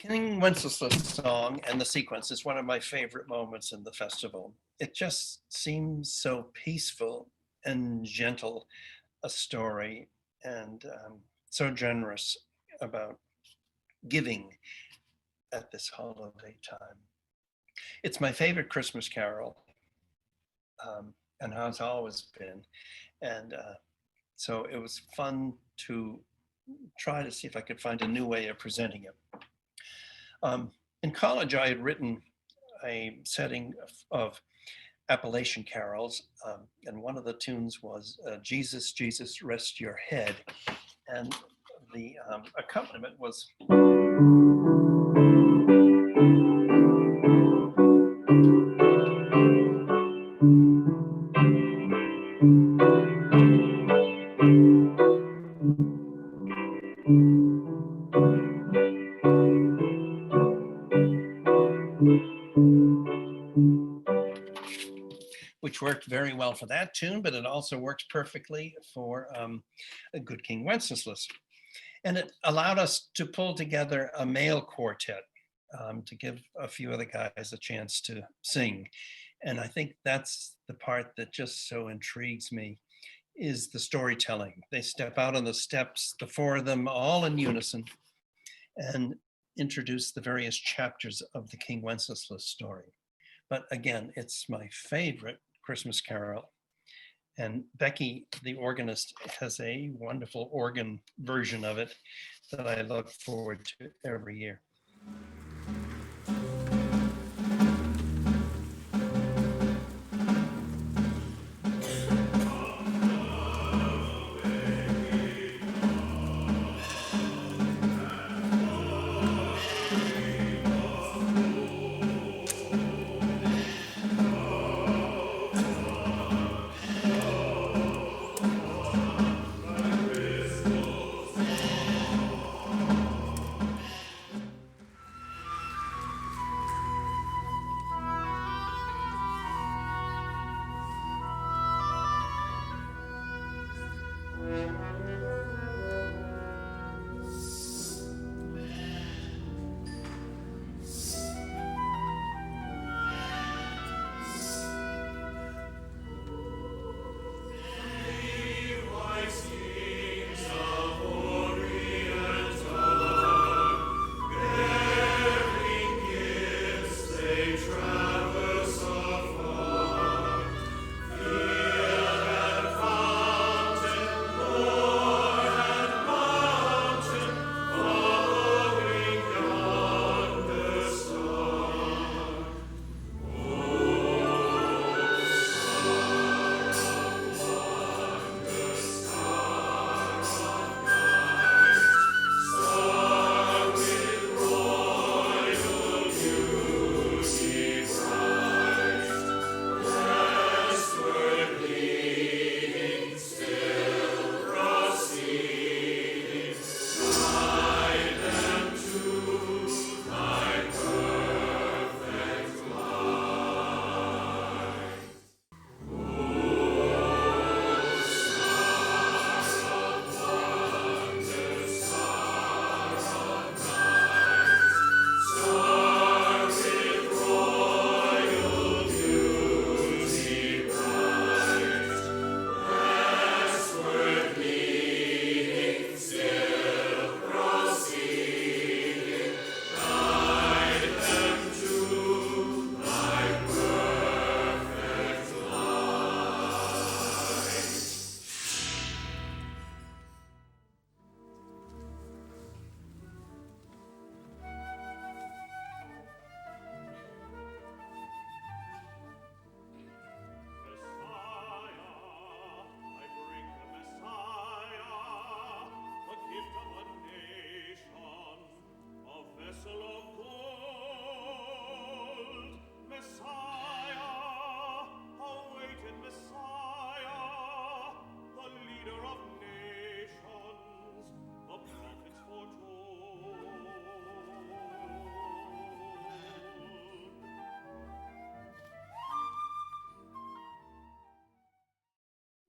King Wenceslas song and the sequence is one of my favorite moments in the festival. It just seems so peaceful and gentle, a story, and so generous about giving at this holiday time. It's my favorite Christmas carol, and has always been. And so it was fun to try to see if I could find a new way of presenting it. In college, I had written a setting of Appalachian carols, and one of the tunes was Jesus, Jesus, Rest Your Head. And the accompaniment was which worked very well for that tune, but it also works perfectly for a good King Wenceslas. And it allowed us to pull together a male quartet to give a few of the guys a chance to sing. And I think that's the part that just so intrigues me, is the storytelling. They step out on the steps, the four of them all in unison, and introduce the various chapters of the King Wenceslas story. But again, it's my favorite Christmas carol. And Becky, the organist, has a wonderful organ version of it that I look forward to every year.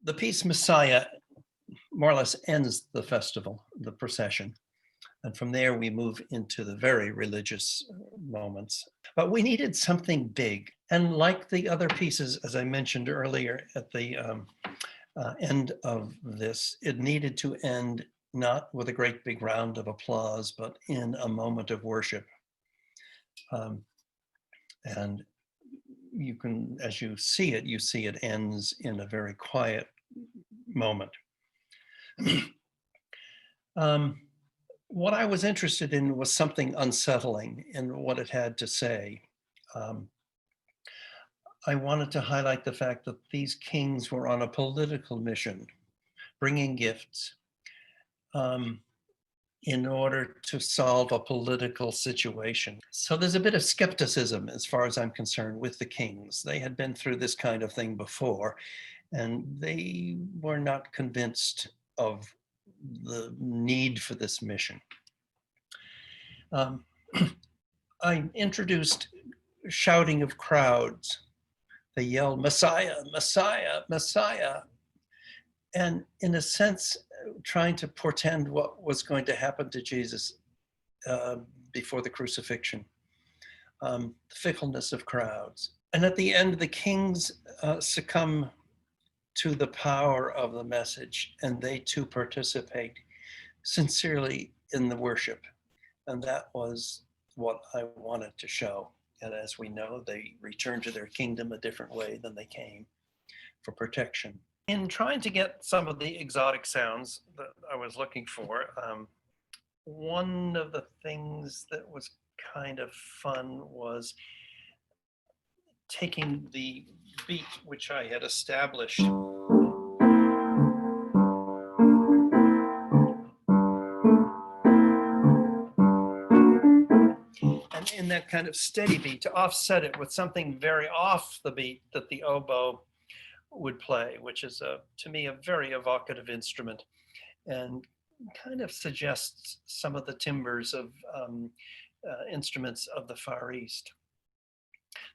The piece Messiah more or less ends the festival, the procession. And from there, we move into the very religious moments. But we needed something big. And like the other pieces, as I mentioned earlier at the end of this, it needed to end not with a great big round of applause, but in a moment of worship. And you can, as you see it ends in a very quiet moment. What I was interested in was something unsettling in what it had to say. I wanted to highlight the fact that these kings were on a political mission, bringing gifts in order to solve a political situation. So there's a bit of skepticism, as far as I'm concerned, with the kings. They had been through this kind of thing before, and they were not convinced of the need for this mission. I introduced shouting of crowds. They yell, "Messiah, Messiah, Messiah." And in a sense, trying to portend what was going to happen to Jesus before the crucifixion, the fickleness of crowds. And at the end, the kings succumb to the power of the message, and they too participate sincerely in the worship. And that was what I wanted to show. And as we know, they return to their kingdom a different way than they came, for protection. In trying to get some of the exotic sounds that I was looking for, one of the things that was kind of fun was taking the beat which I had established and in that kind of steady beat to offset it with something very off the beat that the oboe would play, which is to me a very evocative instrument and kind of suggests some of the timbres of instruments of the Far East.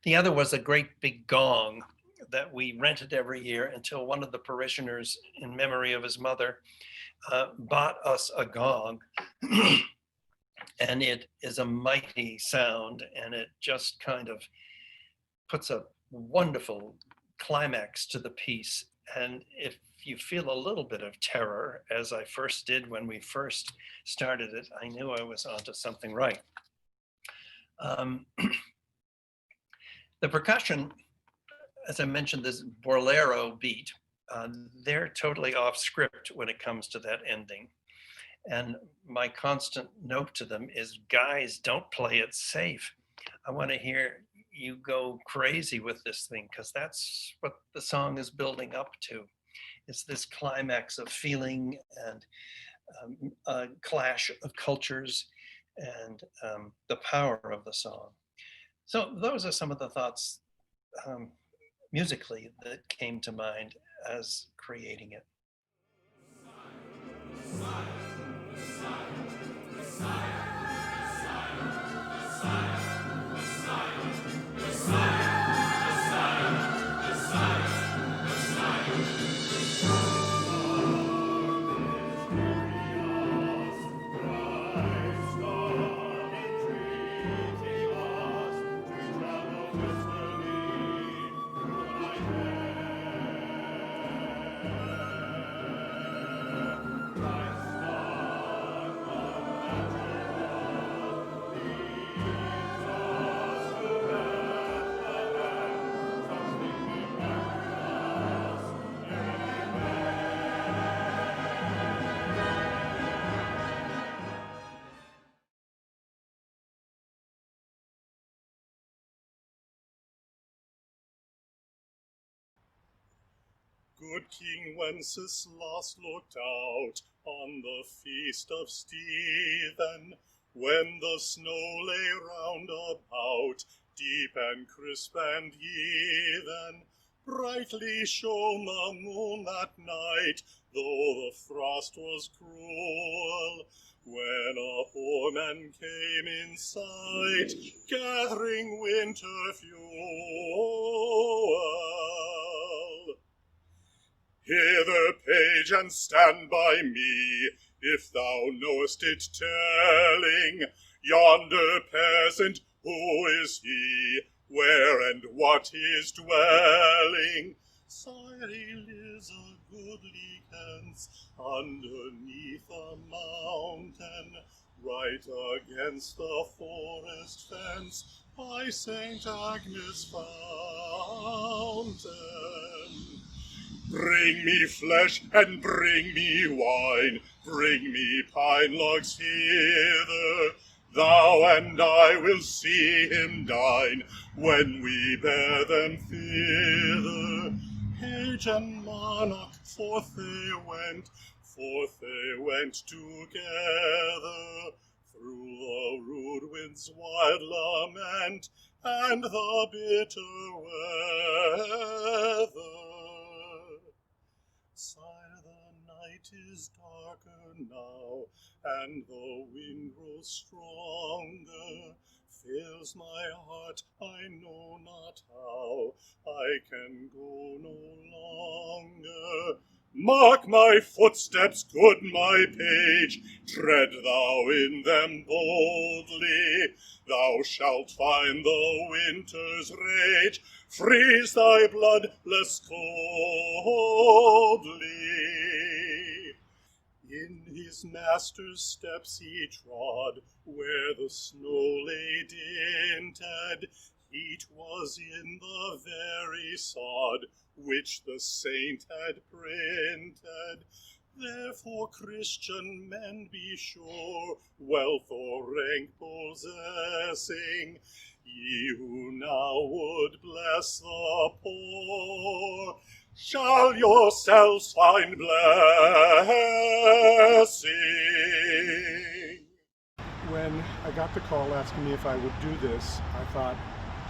The other was a great big gong that we rented every year until one of the parishioners, in memory of his mother, bought us a gong. And it is a mighty sound, and it just kind of puts a wonderful climax to the piece. And if you feel a little bit of terror, as I first did when we first started it, I knew I was onto something right. The percussion, as I mentioned, this bolero beat, they're totally off script when it comes to that ending. And my constant note to them is, guys, don't play it safe. I want to hear you go crazy with this thing, because that's what the song is building up to. It's this climax of feeling and a clash of cultures and the power of the song. So those are some of the thoughts musically that came to mind as creating it. Good King Wenceslas looked out on the feast of Stephen, when the snow lay round about, deep and crisp and even. Brightly shone the moon that night, though the frost was cruel, when a poor man came in sight, gathering winter fuel. Hither, page, and stand by me, if thou knowest it telling, yonder peasant, who is he? Where and what his dwelling? Sire, he lives a goodly kens underneath a mountain, right against the forest fence, by St. Agnes' fountain. Bring me flesh and bring me wine, bring me pine logs hither, thou and I will see him dine, when we bear them thither. Page and monarch, forth they went together, through the rude wind's wild lament, and the bitter weather. Sire, the night is darker now, and the wind grows stronger. Fills my heart, I know not how, I can go no longer. Mark my footsteps, good my page, tread thou in them boldly. Thou shalt find the winter's rage freeze thy blood less coldly. In his master's steps he trod, where the snow lay dinted. Heat was in the very sod, which the saint had printed. Therefore, Christian men, be sure, wealth or rank possessing, ye who now would bless the poor, shall yourselves find blessing. When I got the call asking me if I would do this, I thought,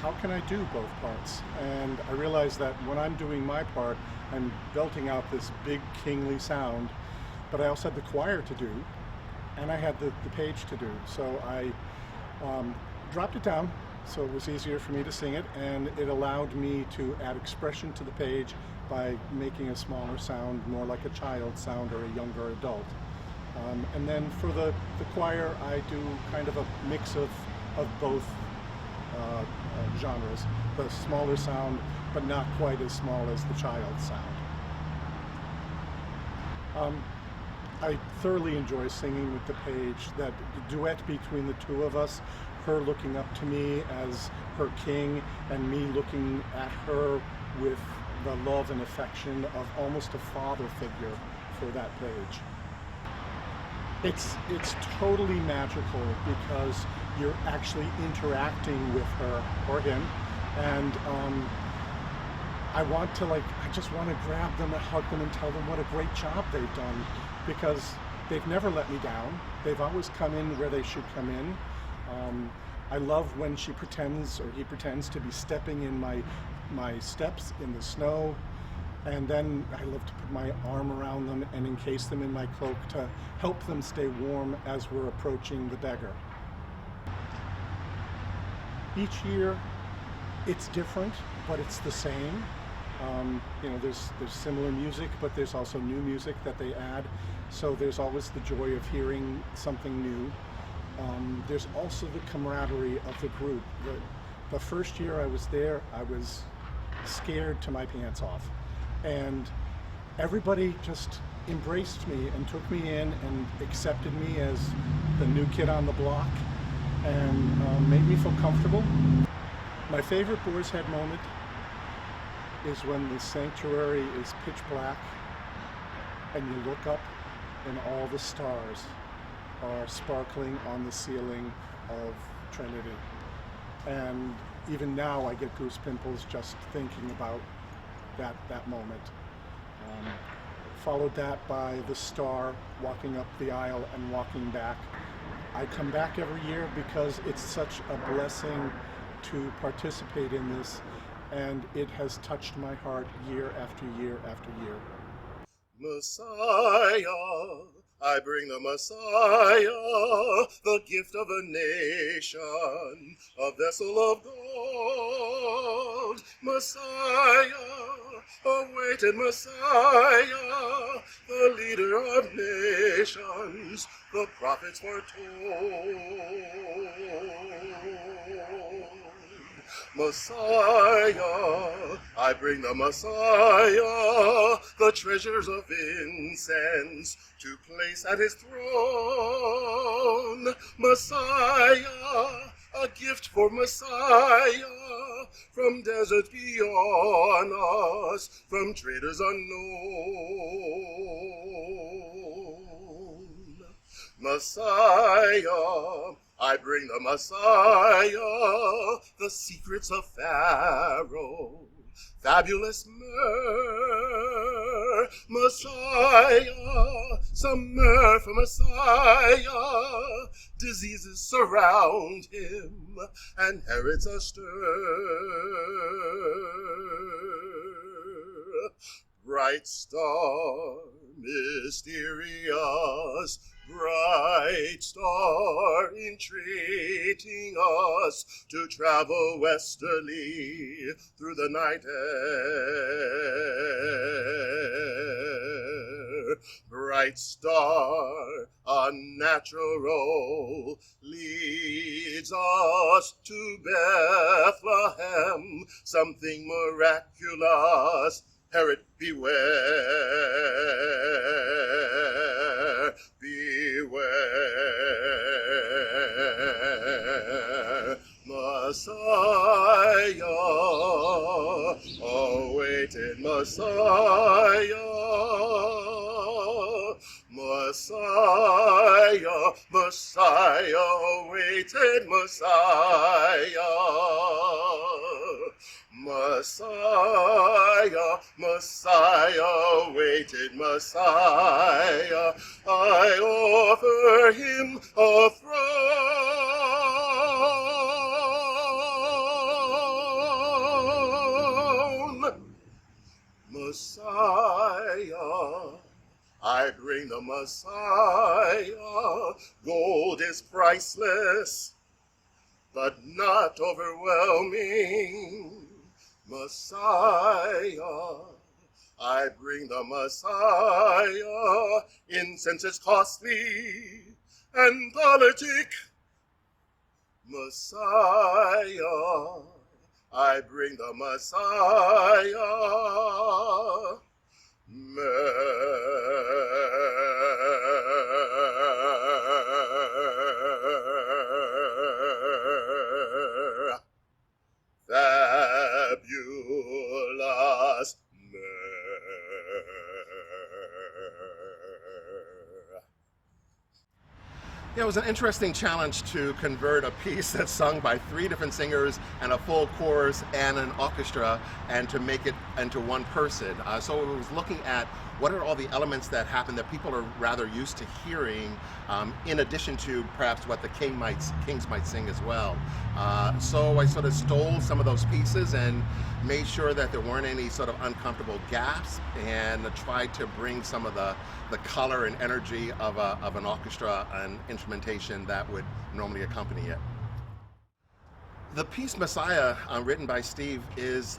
how can I do both parts? And I realized that when I'm doing my part, I'm belting out this big kingly sound, but I also had the choir to do, and I had the page to do. So I dropped it down so it was easier for me to sing it, and it allowed me to add expression to the page by making a smaller sound, more like a child sound or a younger adult. And then for the choir, I do kind of a mix of both genres, the smaller sound, but not quite as small as the child sound. I thoroughly enjoy singing with the page, that duet between the two of us, her looking up to me as her king, and me looking at her with the love and affection of almost a father figure for that page. It's totally magical because you're actually interacting with her or him, and I just want to grab them and hug them and tell them what a great job they've done, because they've never let me down. They've always come in where they should come in. I love when she pretends, or he pretends, to be stepping in my steps in the snow, and then I love to put my arm around them and encase them in my cloak to help them stay warm as we're approaching the beggar. Each year it's different, but it's the same. There's similar music, but there's also new music that they add, so there's always the joy of hearing something new. There's also the camaraderie of the group. The first year I was there, I was scared to my pants off, and everybody just embraced me and took me in and accepted me as the new kid on the block, and made me feel comfortable. My favorite Boar's Head moment is when the sanctuary is pitch black and you look up and all the stars are sparkling on the ceiling of Trinity. And even now I get goose pimples just thinking about that moment. Followed that by the star walking up the aisle and walking back. I come back every year because it's such a blessing to participate in this, and it has touched my heart year after year after year. Messiah, I bring the Messiah, the gift of a nation, a vessel of gold. Messiah, awaited Messiah, the leader of nations, the prophets foretold. Messiah, I bring the Messiah, the treasures of incense, to place at his throne. Messiah, a gift for Messiah, from deserts beyond us, from traders unknown. Messiah, I bring the Messiah, the secrets of Pharaoh, fabulous myrrh. Messiah, some myrrh for Messiah, diseases surround him, and Herod's astir. Bright star, mysterious, bright star, entreating us to travel westerly through the night air. Bright star, unnatural, leads us to Bethlehem, something miraculous. Herod, beware, beware. Messiah, awaited Messiah. Messiah, Messiah, awaited Messiah. Messiah, Messiah, awaited Messiah, I offer him a throne. Messiah, I bring the Messiah. Gold is priceless, but not overwhelming. Messiah, I bring the Messiah. Incense is costly and politic. Messiah, I bring the Messiah. Fabulous Yeah, it was an interesting challenge to convert a piece that's sung by 3 different singers and a full chorus and an orchestra, and to make it into one person. So it was looking at what are all the elements that happen that people are rather used to hearing, in addition to perhaps what the kings might sing as well. So I sort of stole some of those pieces and made sure that there weren't any sort of uncomfortable gaps, and tried to bring some of the color and energy of an orchestra and instrumentation that would normally accompany it. The piece Messiah, written by Steve, is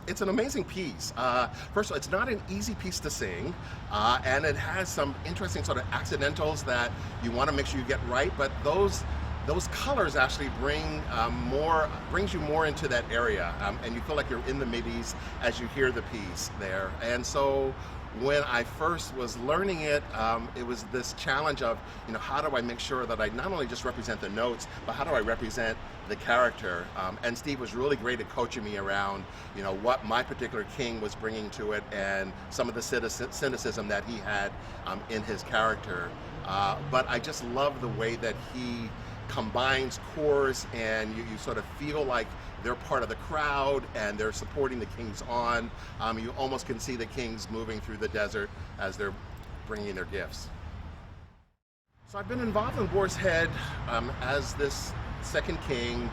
it's an amazing piece. First of all, it's not an easy piece to sing, and it has some interesting sort of accidentals that you want to make sure you get right, but those colors actually brings you more into that area, and you feel like you're in the middies as you hear the piece there. And so when I first was learning it, it was this challenge of, how do I make sure that I not only just represent the notes, but how do I represent the character? And Steve was really great at coaching me around, what my particular king was bringing to it, and some of the cynicism that he had in his character. But I just love the way that he combines chorus, and you sort of feel like they're part of the crowd and they're supporting the kings on. You almost can see the kings moving through the desert as they're bringing their gifts. So I've been involved in Boar's Head as this second king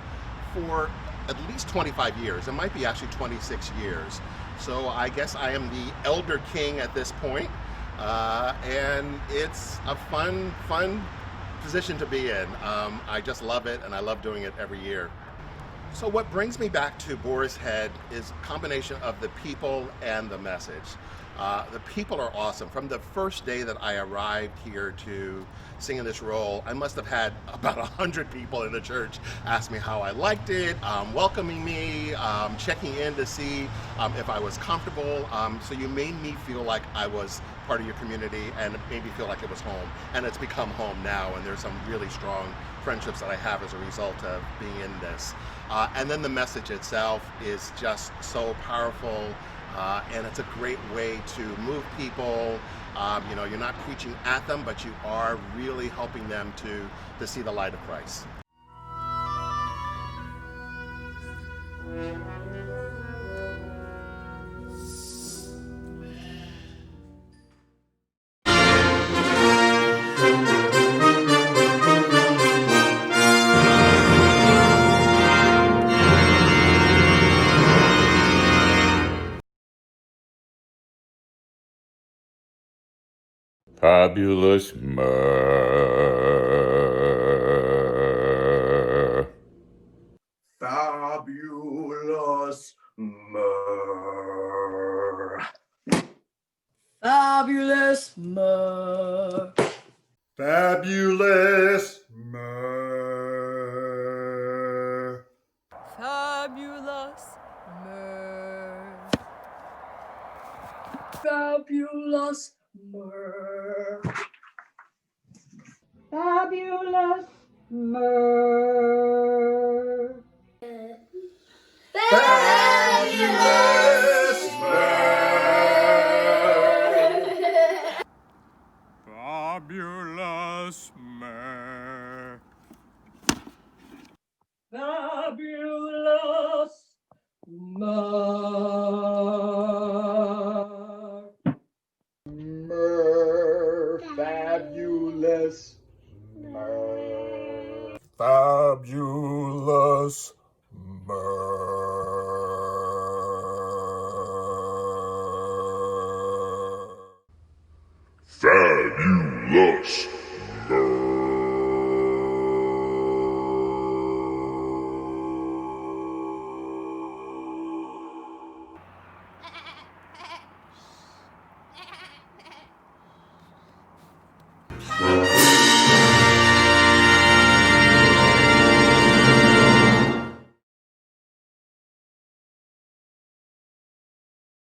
for at least 25 years. It might be actually 26 years. So I guess I am the elder king at this point. And it's a fun position to be in. I just love it, and I love doing it every year. So what brings me back to Boar's Head is a combination of the people and the message. The people are awesome. From the first day that I arrived here to sing in this role, I must have had about 100 people in the church ask me how I liked it, welcoming me, checking in to see if I was comfortable. So you made me feel like I was part of your community, and it made me feel like it was home. And it's become home now, and there's some really strong friendships that I have as a result of being in this. And then the message itself is just so powerful, and it's a great way to move people. You know, you're not preaching at them, but you are really helping them to see the light of Christ. Fabulous myrrh. Fabulous myrrh. Fabulous myrrh. Fabulous myrrh. Fabulous myrrh. Fabulous myrrh. Fabulous myrrh. Fabulous Fabulous myrrh. Fabulous myrrh. myrrh. Fabulous myrrh. Fabulous myrrh. Fabulous